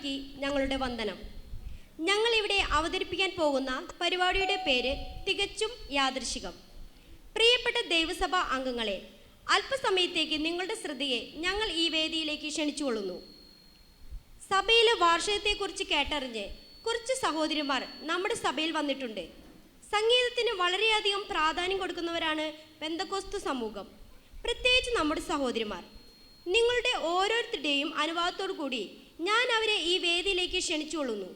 മനസ്സിലാക്കി ഞങ്ങളുടെ വന്ദനം. ഞങ്ങളിവിടെ അവതരിപ്പിക്കാൻ പോകുന്ന പരിപാടിയുടെ പേര് തികച്ചും യാദൃശികം. പ്രിയപ്പെട്ട ദൈവസഭാ അംഗങ്ങളെ, അല്പസമയത്തേക്ക് നിങ്ങളുടെ ശ്രദ്ധയെ ഞങ്ങൾ ഈ വേദിയിലേക്ക് ക്ഷണിച്ചുകൊള്ളുന്നു. സഭയിലെ വാർഷികത്തെക്കുറിച്ച് കേട്ടറിഞ്ഞ് കുറച്ച് സഹോദരിമാർ നമ്മുടെ സഭയിൽ വന്നിട്ടുണ്ട്. സംഗീതത്തിന് വളരെയധികം പ്രാധാന്യം കൊടുക്കുന്നവരാണ് പെന്തക്കോസ്തു സമൂഹം, പ്രത്യേകിച്ച് നമ്മുടെ സഹോദരിമാർ. നിങ്ങളുടെ ഓരോരുത്തരുടെയും അനുവാദത്തോടു കൂടി ഞാൻ അവരെ ഈ വേദിയിലേക്ക് ക്ഷണിച്ചുകൊള്ളുന്നു.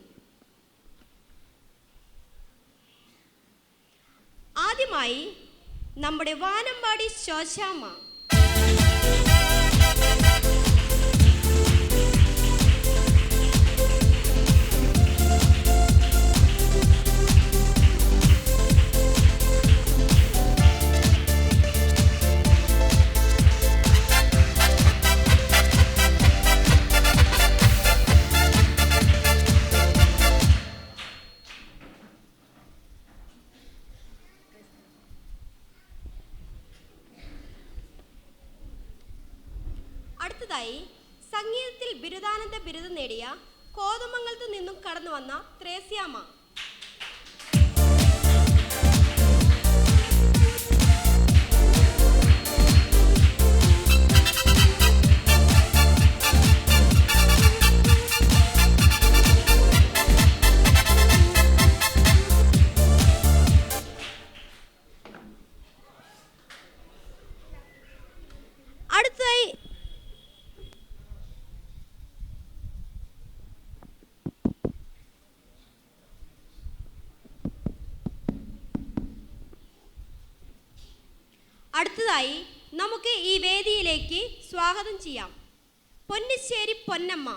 ആദ്യമായി നമ്മുടെ വാനമ്പാടി ശോശാമ്മ. അടുത്തതായി സംഗീതത്തിൽ ബിരുദാനന്ദ ബിരുദം നേടിയ കോതമംഗലത്തു നിന്നും കടന്നു വന്ന ത്രേസ്യാമ്മ. അടുത്തതായി നമുക്ക് ഈ വേദിയിലേക്ക് സ്വാഗതം ചെയ്യാം പൊന്നിശ്ശേരി പൊന്നമ്മ.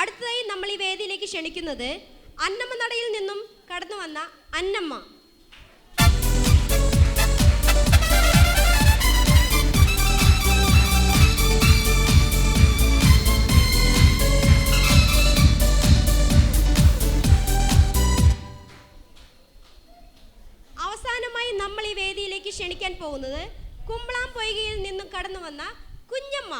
അടുത്തതായി നമ്മൾ ഈ വേദിയിലേക്ക് ക്ഷണിക്കുന്നത് അന്നമ്മ നടയിൽ നിന്നും കടന്നു വന്ന അന്നമ്മ. അവസാനമായി നമ്മൾ ഈ വേദിയിലേക്ക് ക്ഷണിക്കാൻ പോകുന്നത് കുമ്പളാം പൊയ്കയിൽ നിന്നും കടന്നു വന്ന കുഞ്ഞമ്മ.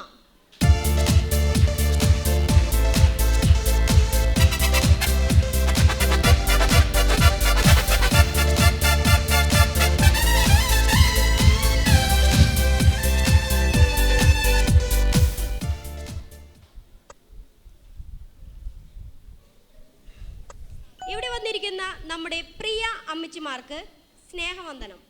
ഇവിടെ വന്നിരിക്കുന്ന നമ്മുടെ പ്രിയ അമ്മച്ചിമാർക്ക് സ്നേഹവന്ദനം.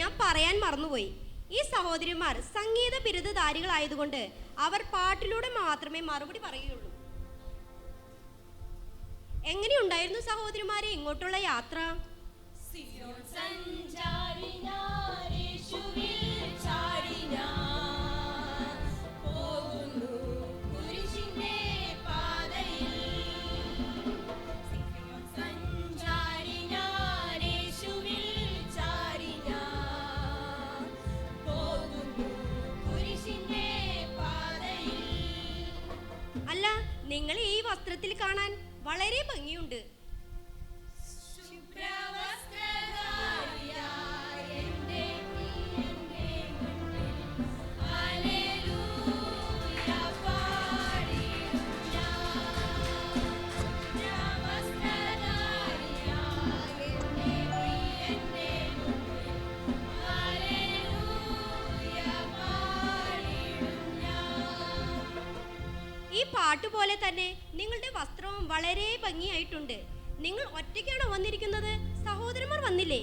ഞാൻ പറയാൻ മറന്നുപോയി, ഈ സഹോദരിമാർ സംഗീത ബിരുദധാരികളായതുകൊണ്ട് അവർ പാട്ടിലൂടെ മാത്രമേ മറുപടി പറയുകയുള്ളൂ. എങ്ങനെയുണ്ടായിരുന്നു സഹോദരിമാരെ ഇങ്ങോട്ടുള്ള യാത്ര? നിങ്ങൾ ഈ വസ്ത്രത്തിൽ കാണാൻ വളരെ ഭംഗിയുണ്ട്. Hallelujah. ഈ പാട്ടുപോലെ തന്നെ നിങ്ങളുടെ വസ്ത്രവും വളരെ ഭംഗിയായിട്ടുണ്ട്. നിങ്ങൾ ഒറ്റയ്ക്കാണോ വന്നിരിക്കുന്നത്? സഹോദരന്മാർ വന്നില്ലേ?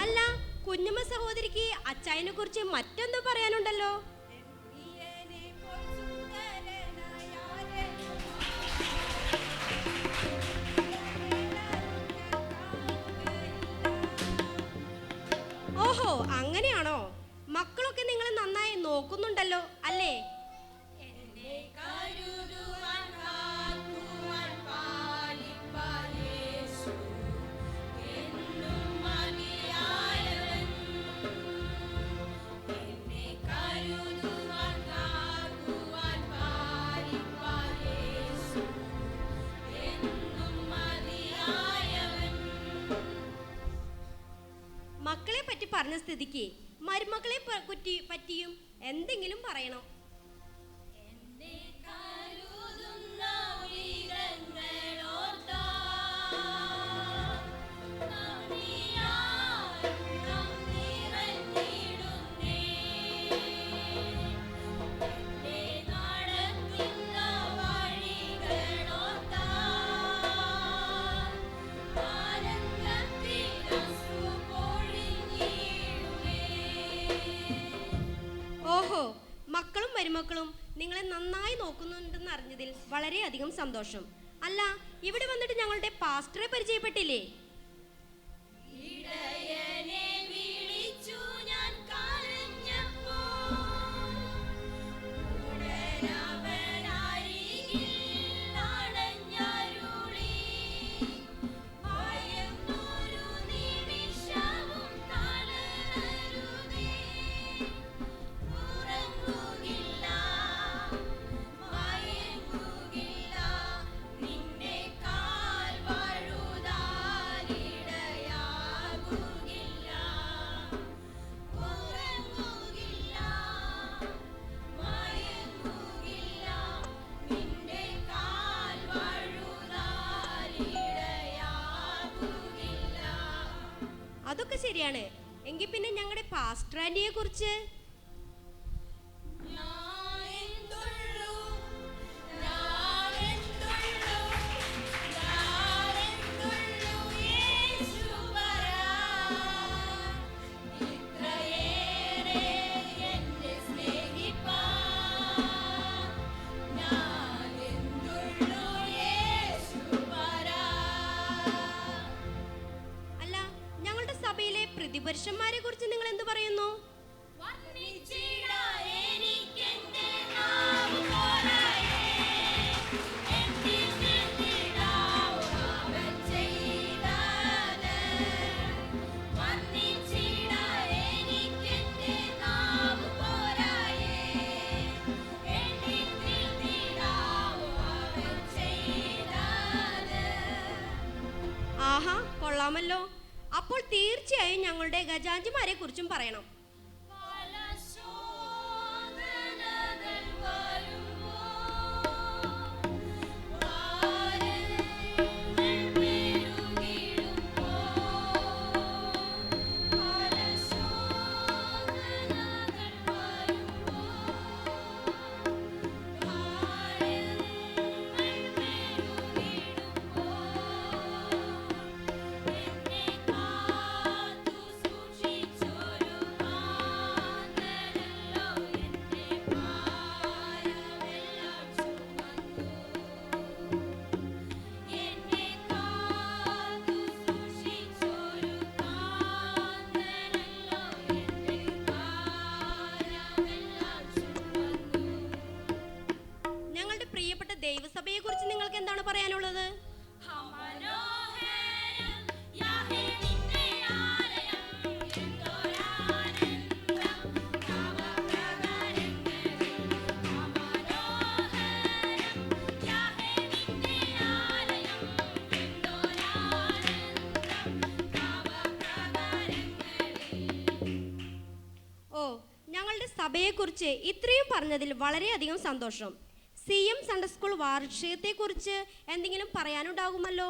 അല്ല, കുഞ്ഞമ്മ സഹോദരിക്ക് അച്ചായനെ കുറിച്ച് മറ്റെന്തോ പറയാനുണ്ടല്ലോ. ഓഹോ, അങ്ങനെയാണോ? മക്കളൊക്കെ നിങ്ങളെ നന്നായി നോക്കുന്നുണ്ടല്ലോ അല്ലേ? മക്കളെ പറ്റി പറഞ്ഞ സ്ഥിതിക്ക് മരുമക്കളെ പറ്റിയും എന്തെങ്കിലും പറയണം. ഓഹോ, മക്കളും മരുമക്കളും നിങ്ങളെ നന്നായി നോക്കുന്നുണ്ടെന്ന് അറിഞ്ഞതിൽ വളരെയധികം സന്തോഷം. അല്ല, ഇവിടെ വന്നിട്ട് ഞങ്ങളുടെ പാസ്റ്ററെ പരിചയപ്പെട്ടില്ലേ? അതൊക്കെ ശരിയാണ്. എങ്കിൽ പിന്നെ ഞങ്ങളുടെ പാസ്റ്റർ ആന്റിയെ കുറിച്ച്? പ്രതിപുരുഷന്മാരെ കുറിച്ച് നിങ്ങൾ എന്ത് പറയുന്നു? ആഹാ, കൊള്ളാമല്ലോ. അപ്പോൾ തീർച്ചയായും ഞങ്ങളുടെ ഖജാൻജിമാരെ കുറിച്ചും പറയണം. സഭയെക്കുറിച്ച് ഇത്രയും പറഞ്ഞതിൽ വളരെയധികം സന്തോഷം. CM സൺഡേ സ്കൂൾ വാർഷികത്തെക്കുറിച്ച് എന്തെങ്കിലും പറയാനുണ്ടാകുമല്ലോ?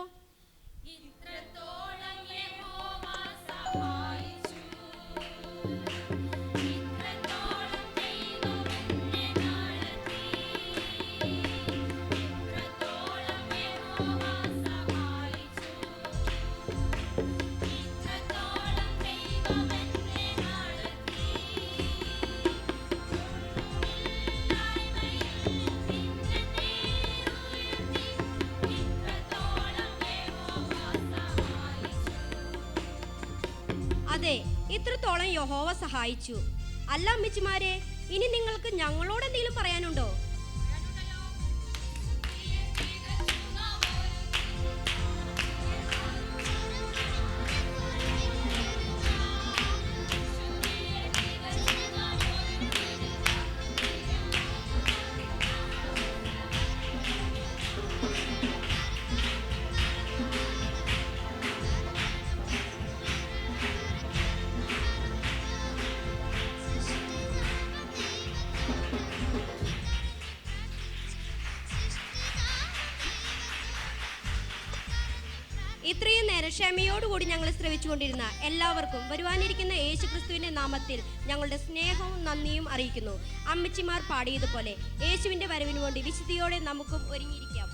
അതെ, ഇത്രത്തോളം യഹോവ സഹായിച്ചു. അല്ല അമ്മച്ചിമാരെ, ഇനി നിങ്ങൾക്ക് ഞങ്ങളോട് എന്തെങ്കിലും പറയാനുണ്ടോ? ഇത്രയും നേരം ക്ഷമയോടുകൂടി ഞങ്ങൾ ശ്രവിച്ചുകൊണ്ടിരുന്ന എല്ലാവർക്കും വരുവാനിരിക്കുന്ന യേശുക്രിസ്തുവിന്റെ നാമത്തിൽ ഞങ്ങളുടെ സ്നേഹവും നന്ദിയും അറിയിക്കുന്നു. അമ്മച്ചിമാർ പാടിയതുപോലെ യേശുവിന്റെ വരവിനു വേണ്ടി വിശുദ്ധിയോടെ നമുക്കും ഒരുങ്ങിയിരിക്കാം.